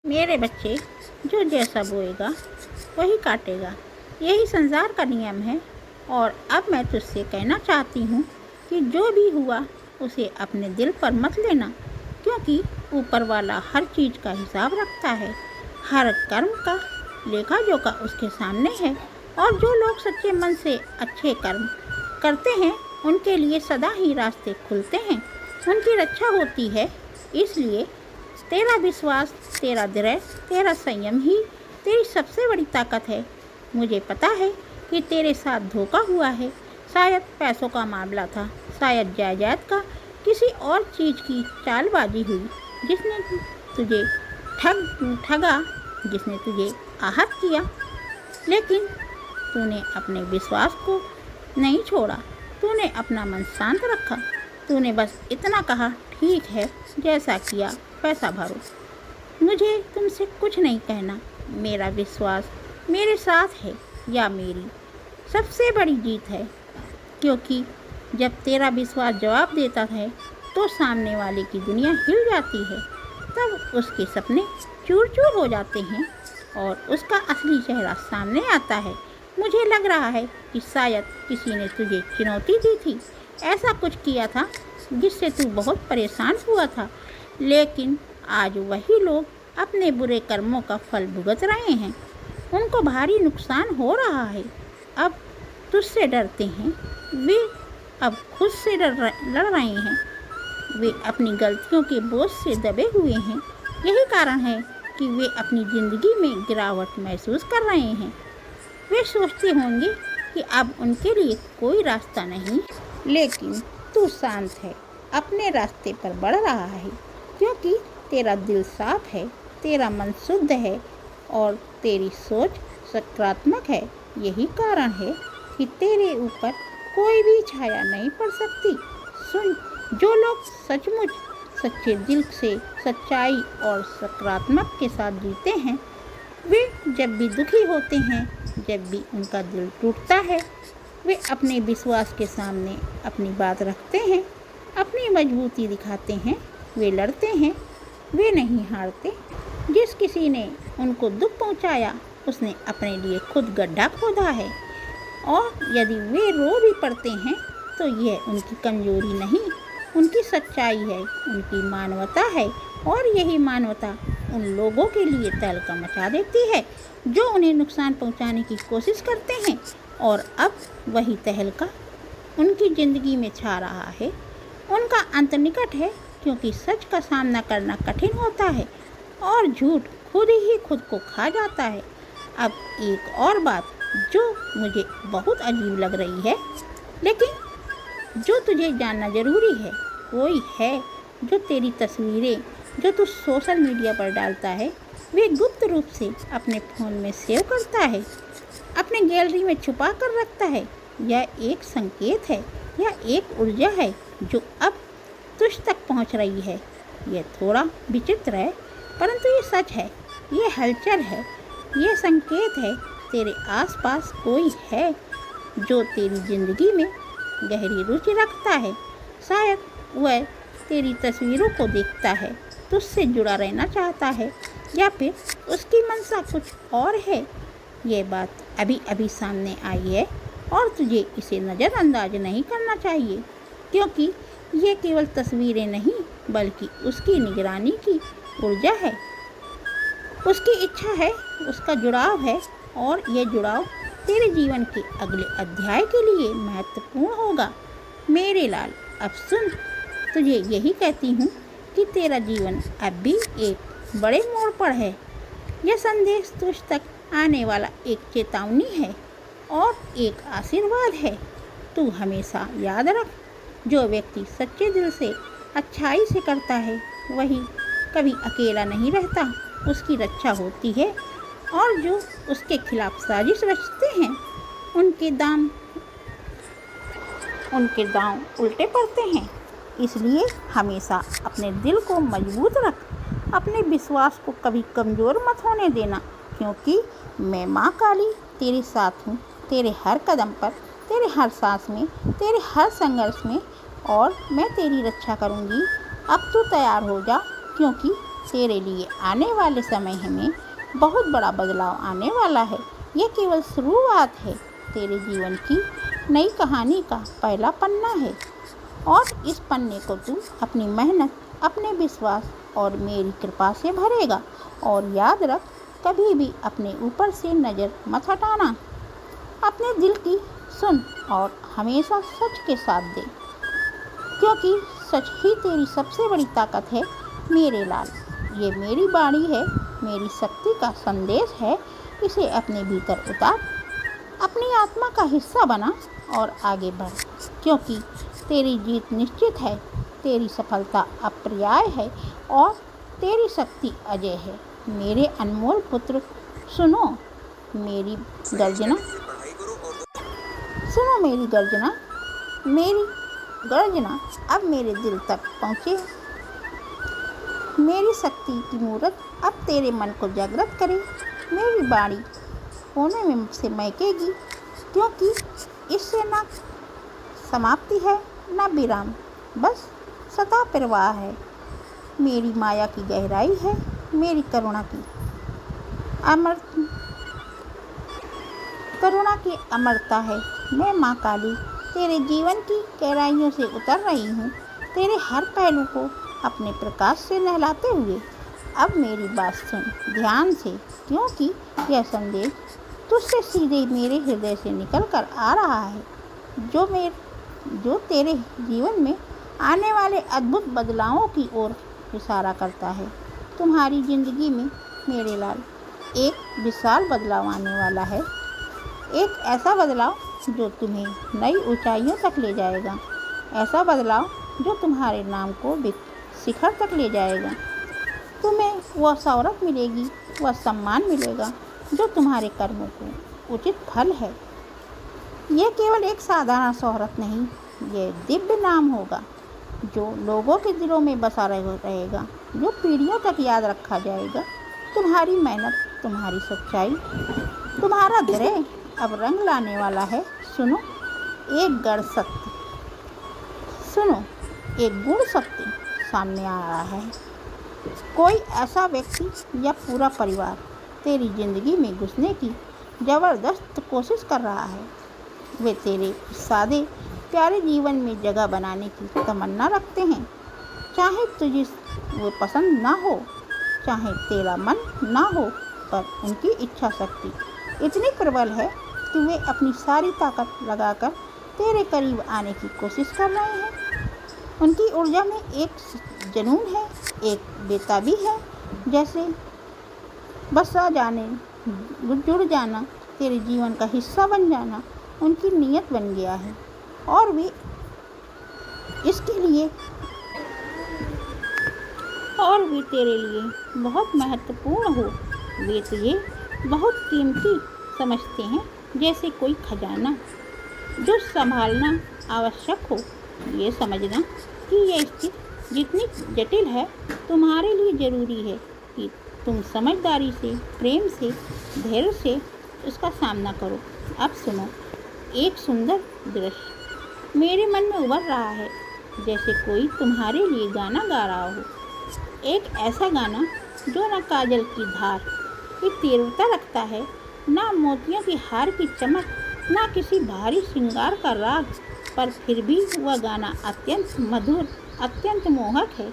मेरे बच्चे, जो जैसा बोएगा वही काटेगा, यही संसार का नियम है। और अब मैं तुझसे कहना चाहती हूँ कि जो भी हुआ उसे अपने दिल पर मत लेना, क्योंकि ऊपर वाला हर चीज़ का हिसाब रखता है। हर कर्म का लेखा जोखा उसके सामने है, और जो लोग सच्चे मन से अच्छे कर्म करते हैं उनके लिए सदा ही रास्ते खुलते हैं, उनकी रक्षा होती है। इसलिए तेरा विश्वास, तेरा धैर्य, तेरा संयम ही तेरी सबसे बड़ी ताकत है। मुझे पता है कि तेरे साथ धोखा हुआ है, शायद पैसों का मामला था, शायद जायदाद का, किसी और चीज़ की चालबाजी हुई जिसने तुझे ठगा, जिसने तुझे आहत किया। लेकिन तूने अपने विश्वास को नहीं छोड़ा, तूने अपना मन शांत रखा। तूने बस इतना कहा, ठीक है, जैसा किया पैसा भरो। मुझे तुमसे कुछ नहीं कहना। मेरा विश्वास मेरे साथ है, या मेरी सबसे बड़ी जीत है। क्योंकि जब तेरा विश्वास जवाब देता है तो सामने वाले की दुनिया हिल जाती है, तब उसके सपने चूर चूर हो जाते हैं और उसका असली चेहरा सामने आता है। मुझे लग रहा है कि शायद किसी ने तुझे चुनौती दी थी, ऐसा कुछ किया था जिससे तू बहुत परेशान हुआ था। लेकिन आज वही लोग अपने बुरे कर्मों का फल भुगत रहे हैं, उनको भारी नुकसान हो रहा है। अब तुझसे डरते हैं, वे अब खुद से लड़ रहे हैं, वे अपनी गलतियों के बोझ से दबे हुए हैं। यही कारण है कि वे अपनी ज़िंदगी में गिरावट महसूस कर रहे हैं। वे सोचते होंगे कि अब उनके लिए कोई रास्ता नहीं, लेकिन तू शांत है, अपने रास्ते पर बढ़ रहा है, क्योंकि तेरा दिल साफ है, तेरा मन शुद्ध है और तेरी सोच सकारात्मक है। यही कारण है कि तेरे ऊपर कोई भी छाया नहीं पड़ सकती। सुन, जो लोग सचमुच सच्चे दिल से सच्चाई और सकारात्मक के साथ जीते हैं, वे जब भी दुखी होते हैं, जब भी उनका दिल टूटता है, वे अपने विश्वास के सामने अपनी बात रखते हैं, अपनी मजबूती दिखाते हैं। वे लड़ते हैं, वे नहीं हारते। जिस किसी ने उनको दुख पहुंचाया, उसने अपने लिए खुद गड्ढा खोदा है। और यदि वे रो भी पड़ते हैं तो यह उनकी कमजोरी नहीं, उनकी सच्चाई है, उनकी मानवता है। और यही मानवता उन लोगों के लिए तहलका मचा देती है जो उन्हें नुकसान पहुंचाने की कोशिश करते हैं। और अब वही तहलका उनकी ज़िंदगी में छा रहा है। उनका अंत निकट है, क्योंकि सच का सामना करना कठिन होता है और झूठ खुद ही खुद को खा जाता है। अब एक और बात जो मुझे बहुत अजीब लग रही है, लेकिन जो तुझे जानना ज़रूरी है, कोई है जो तेरी तस्वीरें जो तू सोशल मीडिया पर डालता है, वे गुप्त रूप से अपने फ़ोन में सेव करता है, अपने गैलरी में छुपा कर रखता है। यह एक संकेत है, यह एक ऊर्जा है जो अब तुझ तक पहुंच रही है। यह थोड़ा विचित्र है, परंतु ये सच है, ये हलचल है, ये संकेत है। तेरे आसपास कोई है जो तेरी ज़िंदगी में गहरी रुचि रखता है। शायद वह तेरी तस्वीरों को देखता है, तुझसे जुड़ा रहना चाहता है, या फिर उसकी मंशा कुछ और है। ये बात अभी अभी सामने आई है और तुझे इसे नज़रअंदाज नहीं करना चाहिए, क्योंकि ये केवल तस्वीरें नहीं, बल्कि उसकी निगरानी की ऊर्जा है, उसकी इच्छा है, उसका जुड़ाव है। और ये जुड़ाव तेरे जीवन के अगले अध्याय के लिए महत्वपूर्ण होगा। मेरे लाल, अब सुन, तुझे यही कहती हूँ कि तेरा जीवन अब भी एक बड़े मोड़ पर है। यह संदेश तुझ तक आने वाला एक चेतावनी है और एक आशीर्वाद है। तू हमेशा याद रख, जो व्यक्ति सच्चे दिल से अच्छाई से करता है, वही कभी अकेला नहीं रहता, उसकी रक्षा होती है। और जो उसके खिलाफ साजिश रचते हैं, उनके दांव उल्टे पड़ते हैं। इसलिए हमेशा अपने दिल को मजबूत रख, अपने विश्वास को कभी कमज़ोर मत होने देना, क्योंकि मैं माँ काली तेरे साथ हूँ, तेरे हर कदम पर, तेरे हर सांस में, तेरे हर संघर्ष में, और मैं तेरी रक्षा करूँगी। अब तू तैयार हो जा, क्योंकि तेरे लिए आने वाले समय में बहुत बड़ा बदलाव आने वाला है। यह केवल शुरुआत है, तेरे जीवन की नई कहानी का पहला पन्ना है और इस पन्ने को तू अपनी मेहनत, अपने विश्वास और मेरी कृपा से भरेगा। और याद रख, कभी भी अपने ऊपर से नज़र मत हटाना। अपने दिल की सुन और हमेशा सच के साथ दे, क्योंकि सच ही तेरी सबसे बड़ी ताकत है मेरे लाल। ये मेरी वाणी है, मेरी शक्ति का संदेश है। इसे अपने भीतर उतार, अपनी आत्मा का हिस्सा बना और आगे बढ़, क्योंकि तेरी जीत निश्चित है, तेरी सफलता अपर्याय है और तेरी शक्ति अजय है। मेरे अनमोल पुत्र, सुनो मेरी गर्जना, सुनो मेरी गर्जना। मेरी गर्जना अब मेरे दिल तक पहुँचे। मेरी शक्ति की मूरत अब तेरे मन को जागृत करे। मेरी वाणी कोने में से महकेगी, क्योंकि इससे ना समाप्ति है ना विराम, बस सदा प्रवाह है। मेरी माया की गहराई है, मेरी करुणा की अमरता है। मैं माँ काली तेरे जीवन की गहराइयों से उतर रही हूँ, तेरे हर पहलू को अपने प्रकाश से नहलाते हुए। अब मेरी बात सुन ध्यान से, क्योंकि यह संदेश तुझसे सीधे मेरे हृदय से निकल कर आ रहा है, जो तेरे जीवन में आने वाले अद्भुत बदलावों की ओर इशारा करता है। तुम्हारी ज़िंदगी में मेरे लाल एक विशाल बदलाव आने वाला है, एक ऐसा बदलाव जो तुम्हें नई ऊंचाइयों तक ले जाएगा, ऐसा बदलाव जो तुम्हारे नाम को शिखर तक ले जाएगा। तुम्हें वह शौहरत मिलेगी, वह सम्मान मिलेगा जो तुम्हारे कर्मों को उचित फल है। यह केवल एक साधारण शौहरत नहीं, यह दिव्य नाम होगा जो लोगों के दिलों में बसा रहेगा, जो पीढ़ियों तक याद रखा जाएगा। तुम्हारी मेहनत, तुम्हारी सच्चाई, तुम्हारा धैर्य अब रंग लाने वाला है। सुनो एक गुण शक्ति सामने आ रहा है। कोई ऐसा व्यक्ति या पूरा परिवार तेरी ज़िंदगी में घुसने की ज़बरदस्त कोशिश कर रहा है। वे तेरे सादे प्यारे जीवन में जगह बनाने की तमन्ना रखते हैं। चाहे तुझे वो पसंद ना हो, चाहे तेरा मन ना हो, पर उनकी इच्छा शक्ति इतनी प्रबल है कि वे अपनी सारी ताकत लगाकर तेरे करीब आने की कोशिश कर रहे हैं। उनकी ऊर्जा में एक जुनून है, एक बेताबी है, जैसे बसा जाने, जुड़ जाना, तेरे जीवन का हिस्सा बन जाना उनकी नीयत बन गया है। और वे तेरे लिए बहुत महत्वपूर्ण हो। वे तुझे बहुत कीमती समझते हैं, जैसे कोई खजाना जो संभालना आवश्यक हो। ये समझना कि यह स्थिति जितनी जटिल है, तुम्हारे लिए ज़रूरी है कि तुम समझदारी से, प्रेम से, धैर्य से उसका सामना करो। अब सुनो एक सुंदर दृश्य मेरे मन में उभर रहा है, जैसे कोई तुम्हारे लिए गाना गा रहा हो। एक ऐसा गाना जो न काजल की धार की तीव्रता रखता है, ना मोतियों की हार की चमक, ना किसी भारी श्रृंगार का राग, पर फिर भी वह गाना अत्यंत मधुर, अत्यंत मोहक है,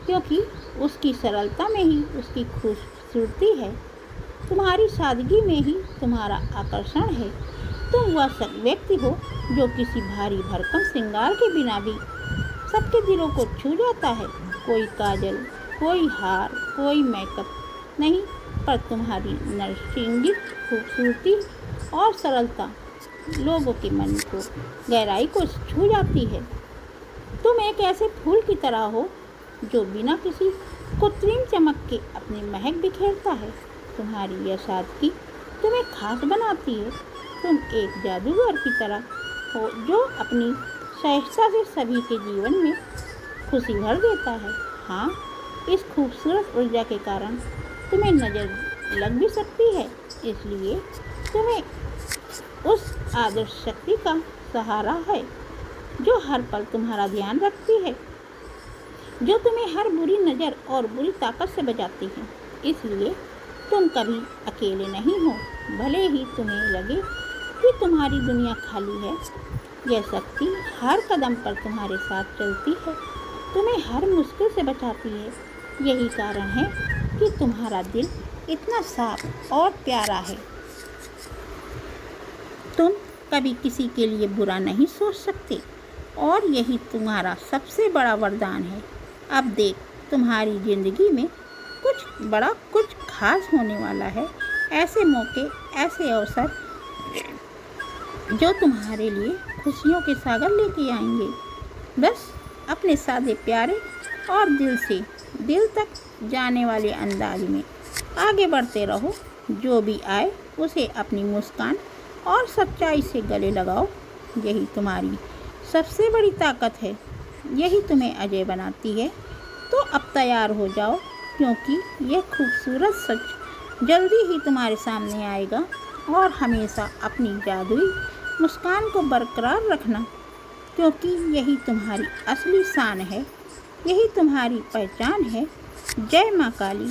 क्योंकि उसकी सरलता में ही उसकी खूबसूरती है। तुम्हारी सादगी में ही तुम्हारा आकर्षण है। तुम वह व्यक्ति हो जो किसी भारी भरकम श्रृंगार के बिना भी सबके दिलों को छू जाता है। कोई काजल, कोई हार, कोई मेकअप नहीं, पर तुम्हारी नरसिंगिक खूबसूरती और सरलता लोगों के मन को गहराई को छू जाती है। तुम एक ऐसे फूल की तरह हो जो बिना किसी कृत्रिम चमक के अपनी महक बिखेरता है। तुम्हारी यह सादगी तुम्हें खास बनाती है। तुम एक जादूगर की तरह हो जो अपनी सहजता से सभी के जीवन में खुशी भर देता है। हाँ, इस खूबसूरत ऊर्जा के कारण तुम्हें नज़र लग भी सकती है, इसलिए तुम्हें उस आदर्श शक्ति का सहारा है जो हर पल तुम्हारा ध्यान रखती है, जो तुम्हें हर बुरी नज़र और बुरी ताकत से बचाती है। इसलिए तुम कभी अकेले नहीं हो। भले ही तुम्हें लगे कि तुम्हारी दुनिया खाली है, यह शक्ति हर कदम पर तुम्हारे साथ चलती है, तुम्हें हर मुश्किल से बचाती है। यही कारण है कि तुम्हारा दिल इतना साफ और प्यारा है। तुम कभी किसी के लिए बुरा नहीं सोच सकते और यही तुम्हारा सबसे बड़ा वरदान है। अब देख, तुम्हारी ज़िंदगी में कुछ बड़ा कुछ खास होने वाला है। ऐसे मौके, ऐसे अवसर जो तुम्हारे लिए खुशियों के सागर लेके आएंगे। बस अपने सादे प्यारे और दिल से दिल तक जाने वाले अंदाज में आगे बढ़ते रहो। जो भी आए उसे अपनी मुस्कान और सच्चाई से गले लगाओ। यही तुम्हारी सबसे बड़ी ताकत है, यही तुम्हें अजय बनाती है। तो अब तैयार हो जाओ, क्योंकि यह खूबसूरत सच जल्दी ही तुम्हारे सामने आएगा। और हमेशा अपनी जादुई मुस्कान को बरकरार रखना, क्योंकि यही तुम्हारी असली शान है, यही तुम्हारी पहचान है। जय माँ काली,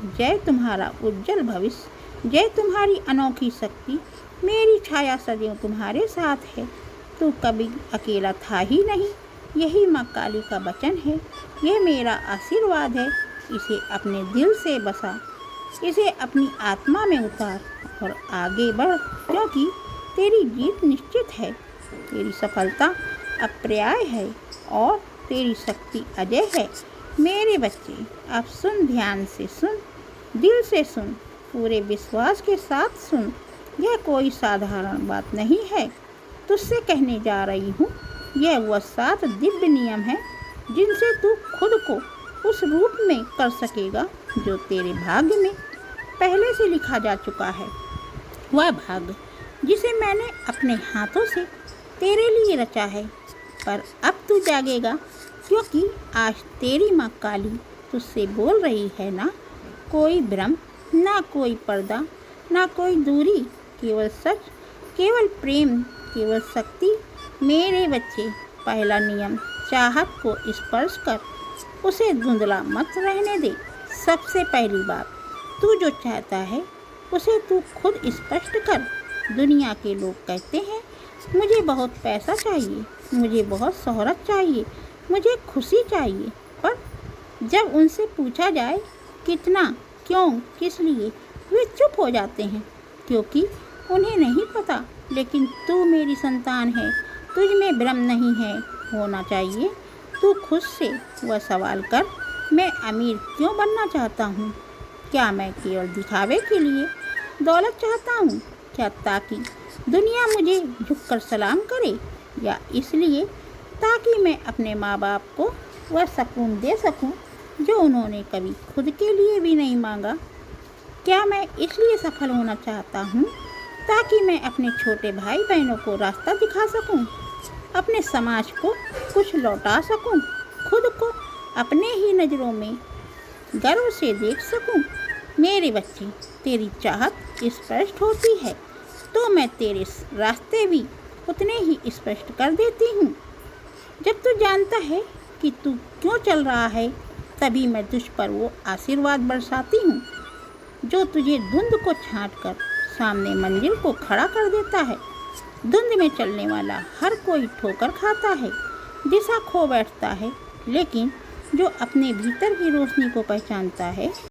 जय तुम्हारा उज्जवल भविष्य, जय तुम्हारी अनोखी शक्ति। मेरी छाया सदैव तुम्हारे साथ है, तू कभी अकेला था ही नहीं। यही माँ काली का वचन है, यह मेरा आशीर्वाद है। इसे अपने दिल से बसा, इसे अपनी आत्मा में उतार और आगे बढ़, क्योंकि तेरी जीत निश्चित है। तेरी सफलता अपर्याय है और तेरी शक्ति अजय है। मेरे बच्चे, अब सुन, ध्यान से सुन, दिल से सुन, पूरे विश्वास के साथ सुन। यह कोई साधारण बात नहीं है तुझसे कहने जा रही हूँ। यह वह 7 दिव्य नियम है जिनसे तू खुद को उस रूप में कर सकेगा जो तेरे भाग्य में पहले से लिखा जा चुका है। वह भाग्य जिसे मैंने अपने हाथों से तेरे लिए रचा है। पर अब तू जागेगा, क्योंकि आज तेरी माँ काली तुझसे बोल रही है। ना कोई भ्रम, ना कोई पर्दा, ना कोई दूरी, केवल सच, केवल प्रेम, केवल शक्ति। मेरे बच्चे, पहला नियम, चाहत को स्पर्श कर, उसे धुंधला मत रहने दे। सबसे पहली बात, तू जो चाहता है उसे तू खुद स्पष्ट कर। दुनिया के लोग कहते हैं, मुझे बहुत पैसा चाहिए, मुझे बहुत शोहरत चाहिए, मुझे खुशी चाहिए। पर जब उनसे पूछा जाए कितना, क्यों, किस लिए, वे चुप हो जाते हैं, क्योंकि उन्हें नहीं पता। लेकिन तू मेरी संतान है, तुझ में भ्रम नहीं है, होना चाहिए। तू खुद से वह सवाल कर, मैं अमीर क्यों बनना चाहता हूँ? क्या मैं केवल दिखावे के लिए दौलत चाहता हूँ? क्या ताकि दुनिया मुझे झुककर सलाम करे, या इसलिए ताकि मैं अपने माँ बाप को वह सुकून दे सकूं जो उन्होंने कभी खुद के लिए भी नहीं मांगा? क्या मैं इसलिए सफल होना चाहता हूँ ताकि मैं अपने छोटे भाई बहनों को रास्ता दिखा सकूं, अपने समाज को कुछ लौटा सकूं, खुद को अपने ही नज़रों में गर्व से देख सकूं? मेरे बच्चे, तेरी चाहत स्पष्ट होती है तो मैं तेरे रास्ते भी उतने ही स्पष्ट कर देती हूँ। जब तू जानता है कि तू क्यों चल रहा है, तभी मैं तुझ पर वो आशीर्वाद बरसाती हूँ जो तुझे धुंध को छांट कर सामने मंजिल को खड़ा कर देता है। धुंध में चलने वाला हर कोई ठोकर खाता है, दिशा खो बैठता है, लेकिन जो अपने भीतर की रोशनी को पहचानता है